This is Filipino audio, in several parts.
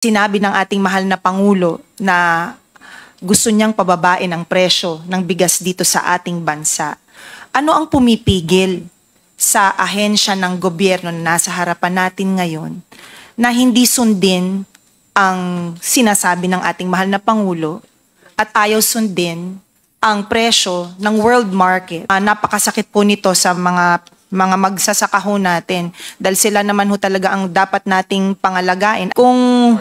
Sinabi ng ating mahal na Pangulo na gusto niyang pababain ang presyo ng bigas dito sa ating bansa. Ano ang pumipigil sa ahensya ng gobyerno na nasa harapan natin ngayon na hindi sundin ang sinasabi ng ating mahal na Pangulo at ayaw sundin ang presyo ng world market? Napakasakit po nito sa mga magsasaka ho natin dahil sila naman ho talaga ang dapat nating pangalagain. Kung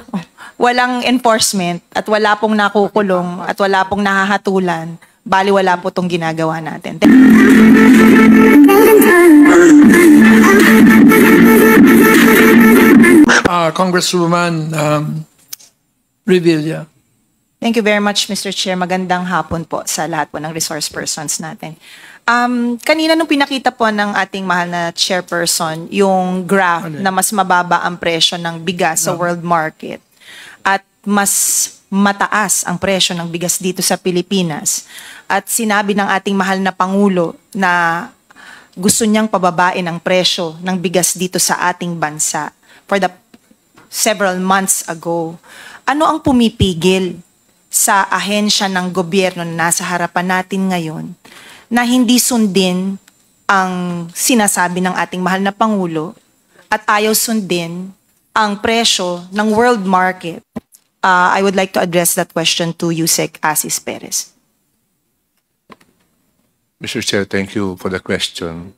walang enforcement at wala pong nakukulong at wala pong nahahatulan, bali wala po itong ginagawa natin. Congresswoman Revilla. Thank you very much, Mr. Chair. Magandang hapon po sa lahat po ng resource persons natin. Kanina nung pinakita po ng ating mahal na chairperson yung graph na mas mababa ang presyo ng bigas sa world market at mas mataas ang presyo ng bigas dito sa Pilipinas. At sinabi ng ating mahal na Pangulo na gusto niyang pababain ang presyo ng bigas dito sa ating bansa for the several months ago. Ano ang pumipigil sa ahensya ng gobyerno na nasa harapan natin ngayon na hindi sundin ang sinasabi ng ating mahal na Pangulo at ayaw sundin ang presyo ng world market? I would like to address that question to Yusek Asis Perez. Mr. Chair, thank you for the question.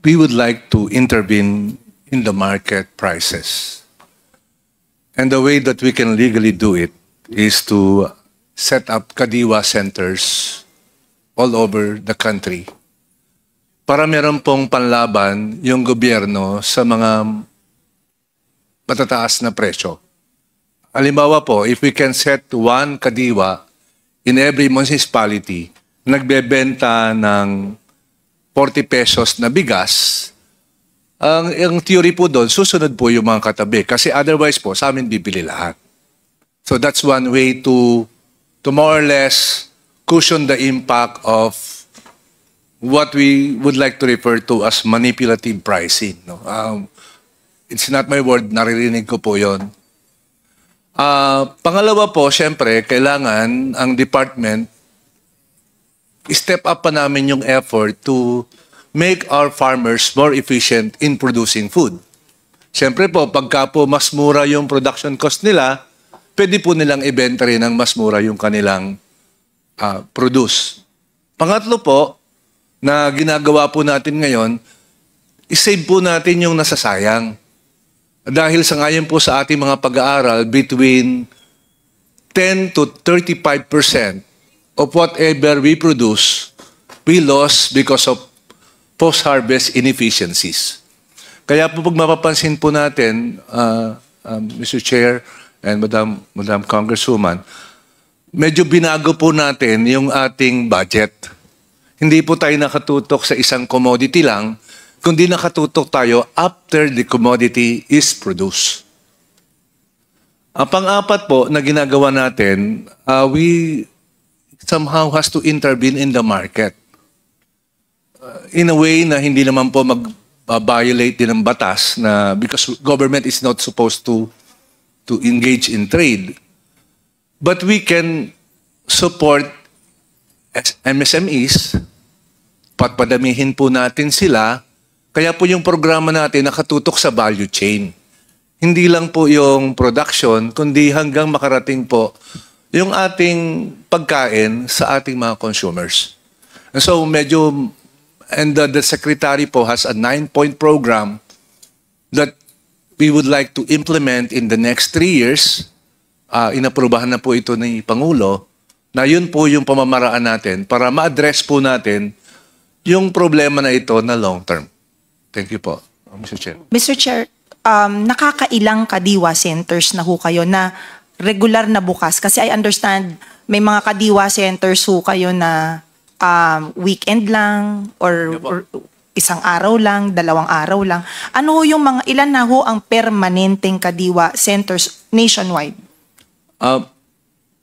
We would like to intervene in the market prices. And the way that we can legally do it is to set up Kadiwa centers all over the country para meron pong panlaban yung gobyerno sa mga matataas na presyo. Halimbawa po, if we can set one Kadiwa in every municipality, nagbebenta ng 40 pesos na bigas, ang theory po doon, susunod po yung mga katabi. Kasi otherwise po, sa amin bibili lahat. So that's one way to more or less cushion the impact of what we would like to refer to as manipulative pricing. No? It's not my word, naririnig ko po yon. Pangalawa po, syempre, kailangan ang department step up pa namin yung effort to make our farmers more efficient in producing food. Siyempre po, pagka po mas mura yung production cost nila, pwede po nilang ibenta rin ng mas mura yung kanilang produce. Pangatlo po, na ginagawa po natin ngayon, isave po natin yung nasasayang. Dahil sa ngayon po sa ating mga pag-aaral, between 10 to 35% of whatever we produce, we lost because of post-harvest inefficiencies. Kaya po pag mapapansin po natin, Mr. Chair and Madam Congresswoman, medyo binago po natin yung ating budget. Hindi po tayo nakatutok sa isang commodity lang, kundi nakatutok tayo after the commodity is produced. Ang pang-apat po na ginagawa natin, we somehow has to intervene in the market. In a way na hindi naman po mag-violate din ng batas na because government is not supposed to engage in trade. But we can support MSMEs, padamihin po natin sila, kaya po yung programa natin nakatutok sa value chain. Hindi lang po yung production, kundi hanggang makarating po yung ating pagkain sa ating mga consumers. And so the Secretary po has a 9-point program that we would like to implement in the next 3 years. Inaprubahan na po ito ni Pangulo, na yun po yung pamamaraan natin para ma-address po natin yung problema na ito na long term. Thank you po, Mr. Chair. Mr. Chair, nakakailang Kadiwa centers na ho kayo na regular na bukas? Kasi I understand may mga Kadiwa centers ho kayo na weekend lang or isang araw lang, 2 araw lang. Ano ho yung ilan na ho ang permanenteng Kadiwa centers nationwide?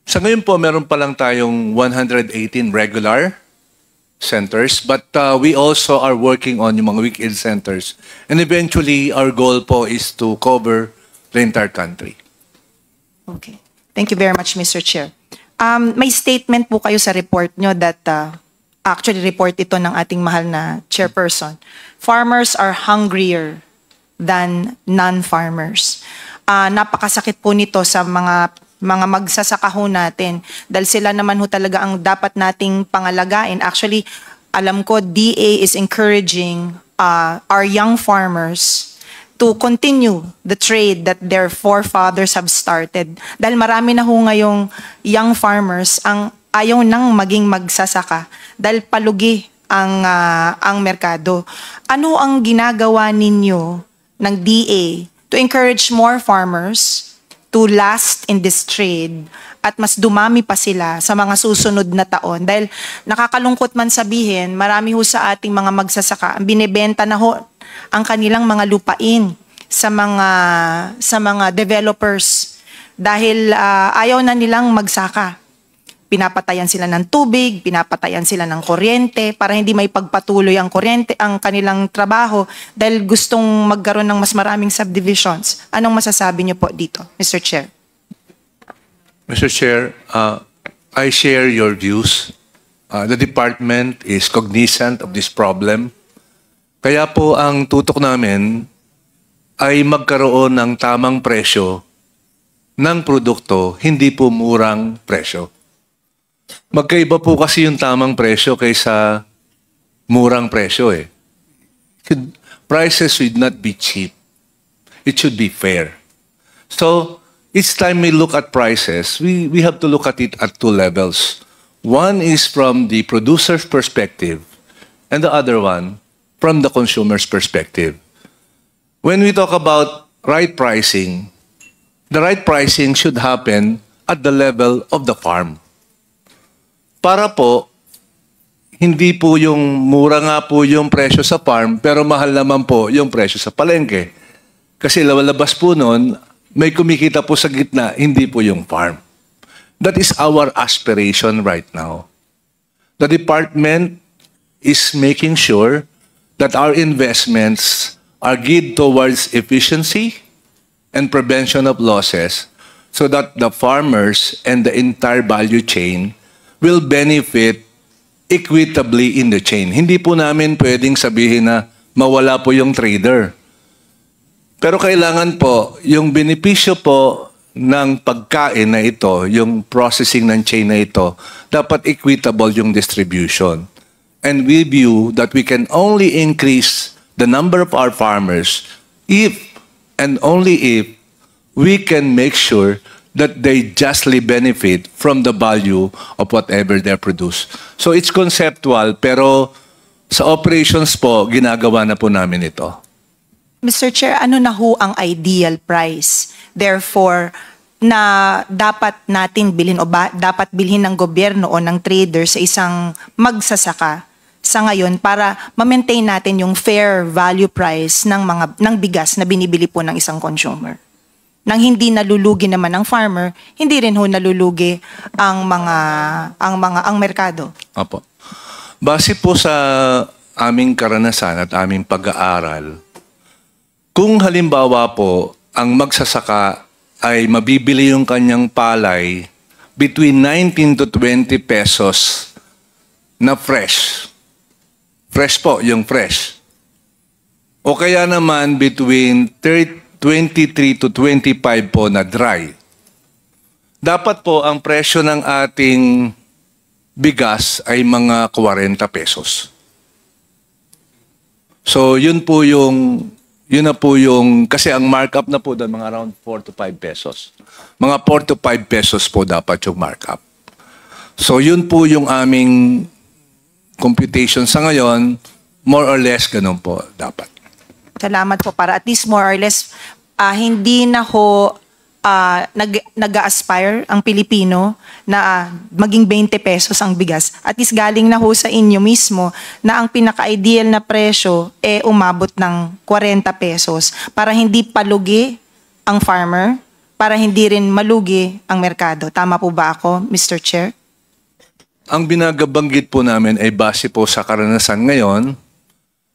Sa ngayon po, meron pa lang tayong 118 regular centers, but we also are working on yung mga weekend centers. And eventually, our goal po is to cover the entire country. Okay. Thank you very much, Mr. Chair. May statement po kayo sa report nyo that actually report ito ng ating mahal na chairperson. Farmers are hungrier than non-farmers. Napakasakit po nito sa mga magsasaka ho natin dahil sila naman ho talaga ang dapat nating pangalagaan. Actually, alam ko DA is encouraging our young farmers to continue the trade that their forefathers have started. Dahil marami na ho ngayong young farmers ang ayaw nang maging magsasaka dahil palugi ang merkado. Ano ang ginagawa ninyo ng DA to encourage more farmers to last in this trade at mas dumami pa sila sa mga susunod na taon? Dahil nakakalungkot man sabihin, marami ho sa ating mga magsasaka, ang binebenta na ho ang kanilang mga lupain sa mga developers dahil ayaw na nilang magsaka. Pinapatayan sila ng tubig, pinapatayan sila ng kuryente para hindi may pagpatuloy ang kanilang trabaho dahil gustong magkaroon ng mas maraming subdivisions. Anong masasabi niyo po dito, Mr. Chair? Mr. Chair, I share your views. The department is cognizant of this problem. Kaya po ang tutok namin ay magkaroon ng tamang presyo ng produkto, hindi po murang presyo. Magkaiba po kasi yung tamang presyo kaysa murang presyo eh. Prices should not be cheap. It should be fair. So, each time we look at prices, we have to look at it at two levels. One is from the producer's perspective, and the other one from the consumer's perspective. When we talk about right pricing, the right pricing should happen at the level of the farm. Para po, hindi po yung mura nga po yung presyo sa farm, pero mahal naman po yung presyo sa palengke. Kasi lalabas po nun, may kumikita po sa gitna, hindi po yung farm. That is our aspiration right now. The department is making sure that our investments are geared towards efficiency and prevention of losses so that the farmers and the entire value chain will benefit equitably in the chain. Hindi po namin pwedeng sabihin na mawala po yung trader. Pero kailangan po, yung benepisyo po ng pagkain na ito, yung processing ng chain na ito, dapat equitable yung distribution. And we view that we can only increase the number of our farmers if and only if we can make sure that they justly benefit from the value of whatever they produce. So it's conceptual, pero sa operations po, ginagawa na po namin ito. Mr. Chair, ano na ho ang ideal price? Therefore, na dapat natin bilhin o dapat bilhin ng gobyerno o ng trader sa isang magsasaka sa ngayon para ma-maintain natin yung fair value price ng bigas na binibili po ng isang consumer. Nang hindi nalulugi naman ang farmer, hindi rin ho nalulugi ang merkado. Opo. Base po sa aming karanasan at aming pag-aaral, kung halimbawa po ang magsasaka ay mabibili yung kanyang palay between 19 to 20 pesos na fresh. Fresh po, yung fresh. O kaya naman between 23 to 25 po na dry. Dapat po ang presyo ng ating bigas ay mga 40 pesos. So yun na po yung, kasi ang markup na po doon mga around 4 to 5 pesos. Mga 4 to 5 pesos po dapat yung markup. So yun po yung aming computation sa ngayon, more or less ganun po dapat. Salamat po para at least more or less hindi na ho nag-aspire ang Pilipino na maging 20 pesos ang bigas. At least galing na ho sa inyo mismo na ang pinaka-ideal na presyo umabot ng 40 pesos para hindi palugi ang farmer, para hindi rin malugi ang merkado. Tama po ba ako, Mr. Chair? ang binagabanggit po namin ay base po sa karanasan ngayon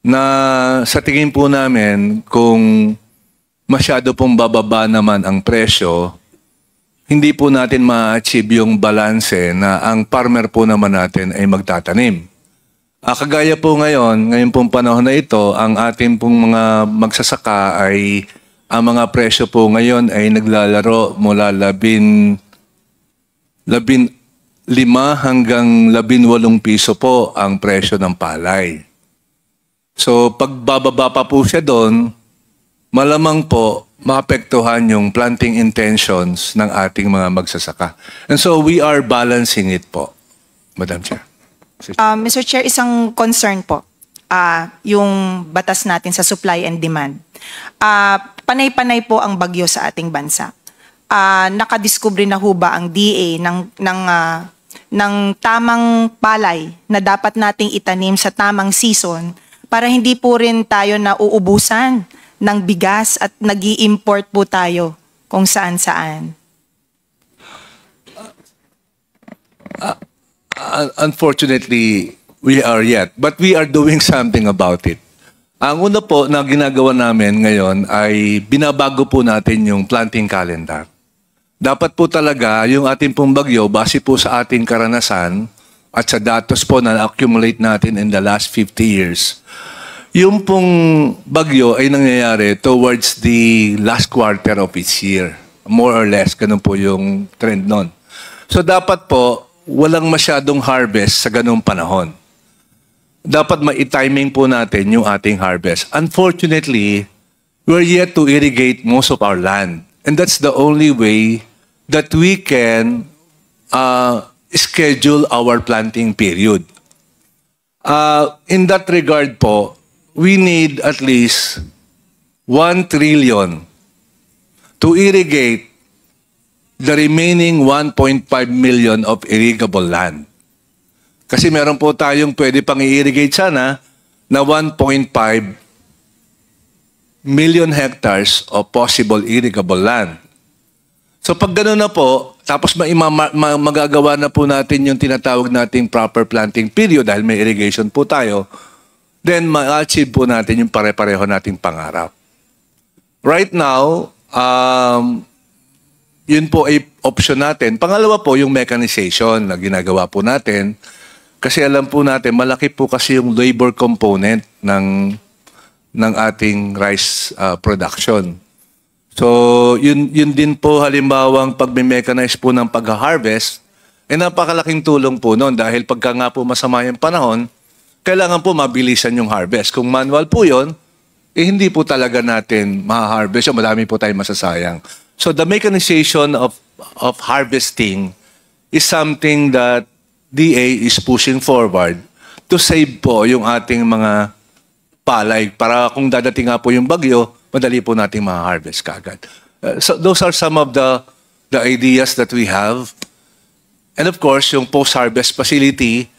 na sa tingin po namin kung masyado pong bababa naman ang presyo, hindi po natin ma-achieve yung balanse na ang farmer po naman natin ay magtatanim. Kagaya po ngayon pong panahon na ito, ang ating pong mga magsasaka ay ang mga presyo po ngayon ay naglalaro mula 15 hanggang 18 piso po ang presyo ng palay. So pag bababa pa po siya doon, malamang po maapektuhan yung planting intentions ng ating mga magsasaka. And so we are balancing it po, Madam Chair. Mr. Chair, isang concern po, yung batas natin sa supply and demand. Panay-panay po ang bagyo sa ating bansa. Nakadiskubre na ho ba ang DA ng tamang palay na dapat nating itanim sa tamang season para hindi po rin tayo nauubusan ng bigas at nag-i-import po tayo kung saan-saan? Unfortunately, we are yet. But we are doing something about it. Ang una po na ginagawa namin ngayon ay binabago po natin yung planting calendar. Dapat po talaga yung ating pong bagyo, base po sa ating karanasan at sa datos po na na-accumulate natin in the last 50 years, yung pong bagyo ay nangyayari towards the last quarter of each year. More or less, ganun po yung trend nun. So dapat po, walang masyadong harvest sa ganung panahon. Dapat ma-timing po natin yung ating harvest. Unfortunately, we're yet to irrigate most of our land. And that's the only way that we can schedule our planting period. In that regard po, we need at least 1 trillion to irrigate the remaining 1.5 million of irrigable land. Kasi meron po tayong pwede pang i-irrigate sana na 1.5 million hectares of possible irrigable land. So pag gano'n na po, tapos magagawa na po natin yung tinatawag nating proper planting period dahil may irrigation po tayo, then ma-achieve po natin yung pare-pareho nating pangarap. Right now, yun po ay option natin. Pangalawa po yung mechanization na ginagawa po natin. Kasi alam po natin, malaki po kasi yung labor component ng ating rice production. So, yun din po halimbawang pag-mechanize po ng pag-harvest, napakalaking tulong po noon dahil pagka nga po masama yung panahon, kailangan po mabilisan yung harvest. Kung manual po yun, hindi po talaga natin ma-harvest. Madami po tayong masasayang. So, the mechanization of harvesting is something that DA is pushing forward to save po yung ating mga palay para kung dadating nga po yung bagyo, madali po nating ma-harvest kaagad. So those are some of the ideas that we have. And of course, yung post-harvest facility,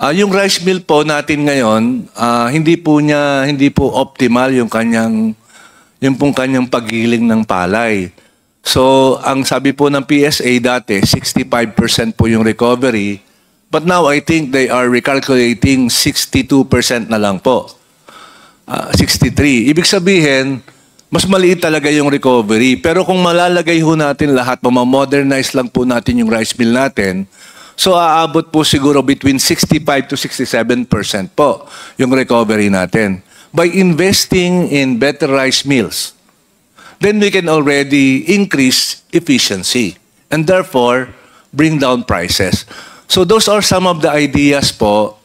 yung rice mill po natin ngayon, hindi po optimal yung kanyang paggiling ng palay. So, ang sabi po ng PSA dati, 65% po yung recovery. But now, I think they are recalculating 62% na lang po. 63. Ibig sabihin, mas maliit talaga yung recovery. Pero kung malalagay ho natin lahat, mamamodernize lang po natin yung rice mill natin, so aabot po siguro between 65 to 67% po yung recovery natin. By investing in better rice mills, then we can already increase efficiency and therefore bring down prices. So those are some of the ideas po.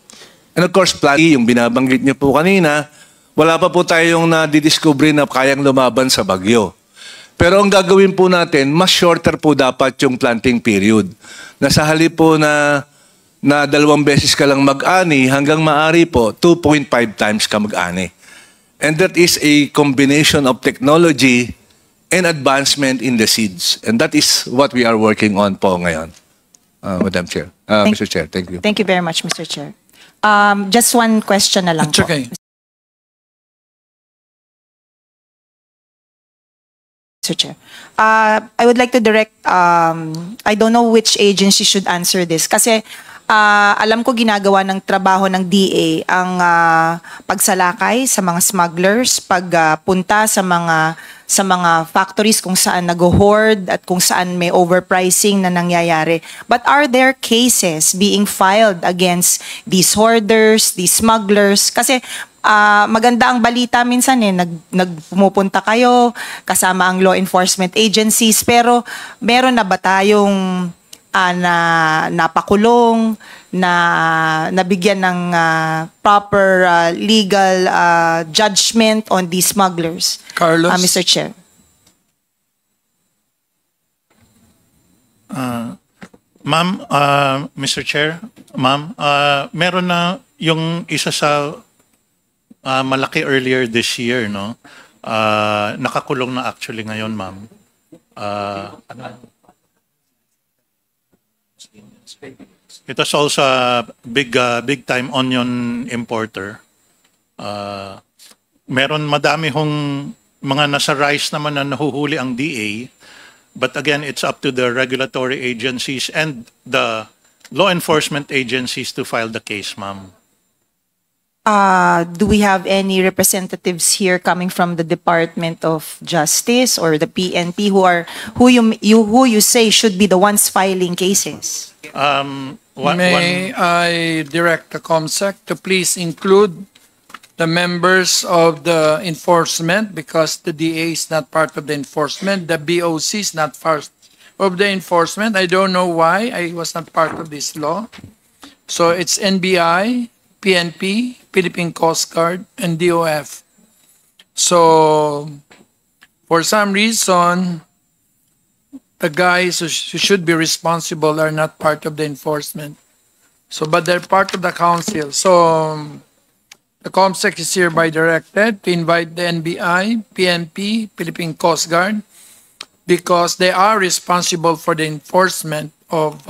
And of course, yung binabanggit niyo po kanina, wala pa po tayong nadidiscover na kayang lumaban sa bagyo. Pero ang gagawin po natin, mas shorter po dapat yung planting period. Na sa halip po na 2 beses ka lang mag-ani, hanggang maari po, 2.5 times ka mag-ani. And that is a combination of technology and advancement in the seeds. And that is what we are working on po ngayon. Madam Chair. Mr. Chair, thank you. Thank you very much, Mr. Chair. Just one question na lang It's po. okay. Mr. Chair. I would like to direct, I don't know which agency should answer this. Kasi Alam ko ginagawa ng trabaho ng DA ang pagsalakay sa mga smugglers, pagpunta sa mga factories kung saan nag-hoard at kung saan may overpricing na nangyayari. But are there cases being filed against these hoarders, these smugglers? Kasi maganda ang balita minsan pumupunta kayo kasama ang law enforcement agencies, pero meron na ba tayong na napakulong, na nabigyan ng proper legal judgment on these smugglers? Carlos? Mr. Chair. Ma'am, Mr. Chair, ma'am, meron na yung isa sa malaki earlier this year, no? Nakakulong na actually ngayon, ma'am. It was also a big time onion importer. Meron madami hong mga nasa rice naman na nahuhuli ang DA. But again, it's up to the regulatory agencies and the law enforcement agencies to file the case, ma'am. Do we have any representatives here coming from the Department of Justice or the PNP who you say should be the ones filing cases? May I direct the COMSEC to please include the members of the enforcement, because the DA is not part of the enforcement. The BOC is not part of the enforcement. I don't know why I was not part of this law. So it's NBI, PNP, Philippine Coast Guard, and DOF. So for some reason, the guys who should be responsible are not part of the enforcement. So, but they're part of the council. So the COMSEC is hereby directed to invite the NBI, PNP, Philippine Coast Guard, because they are responsible for the enforcement of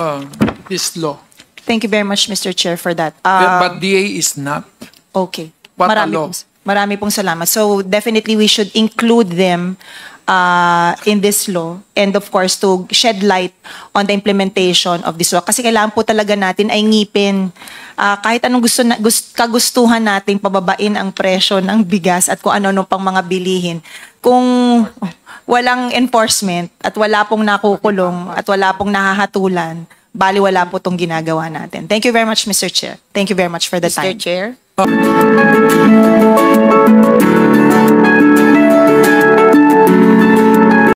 this law. Thank you very much, Mr. Chair, for that. But DA is not. Okay. What a law. Marami pong salamat. So definitely we should include them in this law, and of course to shed light on the implementation of this law. Kasi kailangan po talaga natin ay ngipin kahit anong kagustuhan nating pababain ang presyo ng bigas at kung ano-ano pang mga bilihin. Kung walang enforcement at wala pong nakukulong at wala pong nahahatulan, baliwala po itong ginagawa natin. Thank you very much, Mr. Chair. Thank you very much for the time. Mr. Chair?